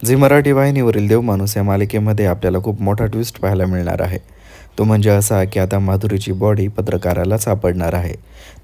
Zee Marathi वाहिनीवरील देवमाणूस या मालिकेमध्ये आपल्याला खूप मोठा ट्विस्ट पाहायला मिळणार आहे. तो म्हणजे असा की आता माधुरीची बॉडी पत्रकाराला सापडणार आहे.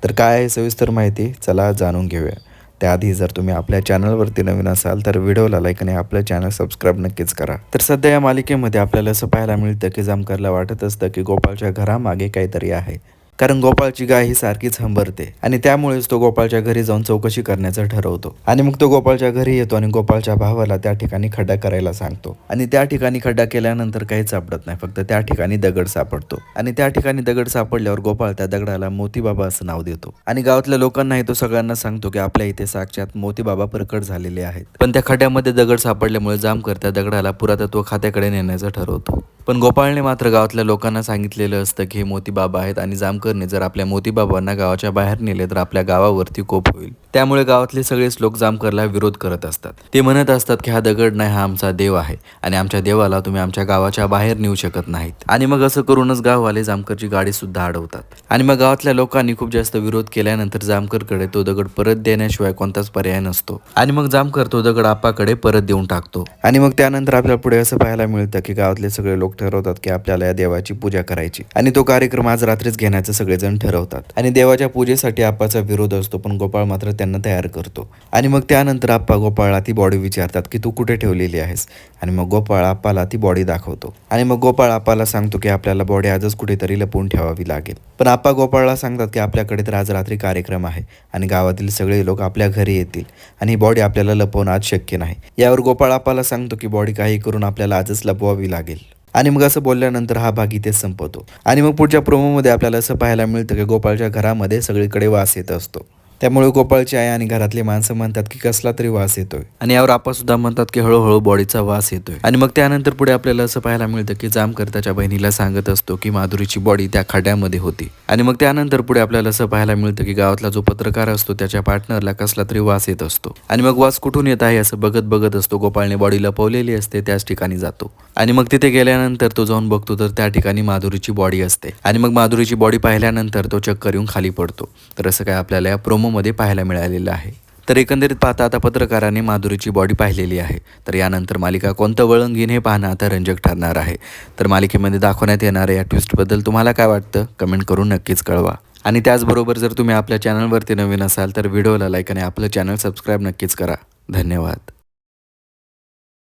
तर काय आहे सविस्तर माहिती, चला जाणून घेऊया. त्याआधी जर तुम्ही आपल्या चॅनलवरती नवीन असाल तर व्हिडिओला लाईक आणि आपलं चॅनल सबस्क्राईब नक्कीच करा. तर सध्या या मालिकेमध्ये आपल्याला असं पाहायला मिळतं की जामकरला वाटत असतं की गोपाळच्या घरामागे काहीतरी आहे. कारण गोपाळची गाय ही सारखीच हंबरते आणि त्यामुळेच तो गोपाळच्या घरी जाऊन चौकशी करण्याचं ठरवतो. आणि मग तो गोपाळच्या घरी येतो आणि गोपाळच्या भावाला त्या ठिकाणी खड्डा करायला सांगतो. आणि त्या ठिकाणी खड्डा केल्यानंतर काहीच सापडत नाही, फक्त त्या ठिकाणी दगड सापडतो. आणि त्या ठिकाणी दगड सापडल्यावर गोपाळ त्या दगडाला मोतीबाबा असं नाव देतो. आणि गावातल्या लोकांनाही तो सगळ्यांना सांगतो की आपल्या इथे साक्षात मोतीबाबा प्रकट झालेले आहेत. पण त्या खड्ड्यामध्ये दगड सापडल्यामुळे जामकर त्या दगडाला पुरातत्व खात्याकडे नेण्याचं ठरवतो. पण गोपाळने मात्र गावातल्या लोकांना सांगितलेलं असतं की हे मोतीबाबा आहेत आणि जामकरने जर आपल्या मोतीबाबांना गावाच्या बाहेर नेले तर आपल्या गावावरती कोप होईल. त्यामुळे गावातले सगळेच लोक जामकरला विरोध करत असतात. ते म्हणत असतात की हा दगड नाही, हा आमचा देव आहे आणि आमच्या देवाला तुम्ही आमच्या गावाच्या बाहेर नेऊ शकत नाहीत. आणि मग असं करूनच गाववाले जामकरची गाडी सुद्धा अडवतात. आणि मग गावातल्या लोकांनी खूप जास्त विरोध केल्यानंतर जामकरकडे तो दगड परत देण्याशिवाय कोणताच पर्याय नसतो. आणि मग जामकर तो दगड आप्पाकडे परत देऊन टाकतो. आणि मग त्यानंतर आपल्याला पुढे असं पाहायला मिळतं की गावातले सगळे लोक ठरवतात की आपल्याला या देवाची पूजा करायची आणि तो कार्यक्रम आज रात्रीच घेण्याचं सगळेजण ठरवतात. आणि देवाच्या पूजेसाठी आप्पाचा विरोध असतो, पण गोपाळ मात्र त्यांना तयार करतो. आणि मग त्यानंतर आप्पा गोपाळला ती बॉडी विचारतात की तू कुठे ठेवलेली आहेस. आणि मग गोपाळ आप्पाला ती बॉडी दाखवतो. आणि मग गोपाळ आप्पाला सांगतो की आपल्याला बॉडी आजच कुठेतरी लपवून ठेवावी लागेल. पण आप्पा गोपाळला सांगतात की आपल्याकडे तर आज रात्री कार्यक्रम आहे आणि गावातील सगळे लोक आपल्या घरी येतील आणि ही बॉडी आपल्याला लपवणं आज शक्य नाही. यावर गोपाळ आप्पाला सांगतो की बॉडी काही करून आपल्याला आजच लपवावी लागेल. आणि मग असं बोलल्यानंतर हा भाग इथेच संपवतो. आणि मग पुढच्या प्रोमोमध्ये आपल्याला असं पाहायला मिळतं की गोपाळच्या घरामध्ये सगळीकडे वास येत असतो. त्यामुळे गोपाळची आई आणि घरातले माणसं म्हणतात की कसला तरी वास येतोय. आणि यावर आप्पा सुद्धा म्हणतात की हळूहळू बॉडीचा वास येतोय. आणि मग त्यानंतर पुढे आपल्याला असं पाहायला मिळतं की जामकर त्याच्या बहिणीला सांगत असतो की माधुरीची बॉडी त्या खड्ड्यामध्ये होती. आणि मग त्यानंतर पुढे आपल्याला असं पाहायला मिळतं की गावातला जो पत्रकार असतो त्याच्या पार्टनरला कसला तरी वास येत असतो. आणि मग वास कुठून येत आहे असं बघत बघत असतो गोपाळने बॉडी लपवलेली असते त्याच ठिकाणी जातो. आणि मग तिथे गेल्यानंतर तो जाऊन बघतो तर त्या ठिकाणी माधुरीची बॉडी असते. आणि मग माधुरीची बॉडी पाहिल्यानंतर तो चक्कर येऊन खाली पडतो. तर असं काय आपल्याला या प्रोमोमध्ये पाहायला मिळालेलं आहे. तर एकंदरीत पाहता आता पत्रकाराने माधुरीची बॉडी पाहिलेली आहे. तर यानंतर मालिका कोणतं वळण घेईन हे पाहणं आता रंजक ठरणार आहे. तर मालिकेमध्ये दाखवण्यात येणाऱ्या या ट्विस्टबद्दल तुम्हाला काय वाटतं कमेंट करून नक्कीच कळवा. आणि त्याचबरोबर जर तुम्ही आपल्या चॅनलवरती नवीन असाल तर व्हिडिओला लाईक आणि आपलं चॅनल सबस्क्राईब नक्कीच करा. धन्यवाद.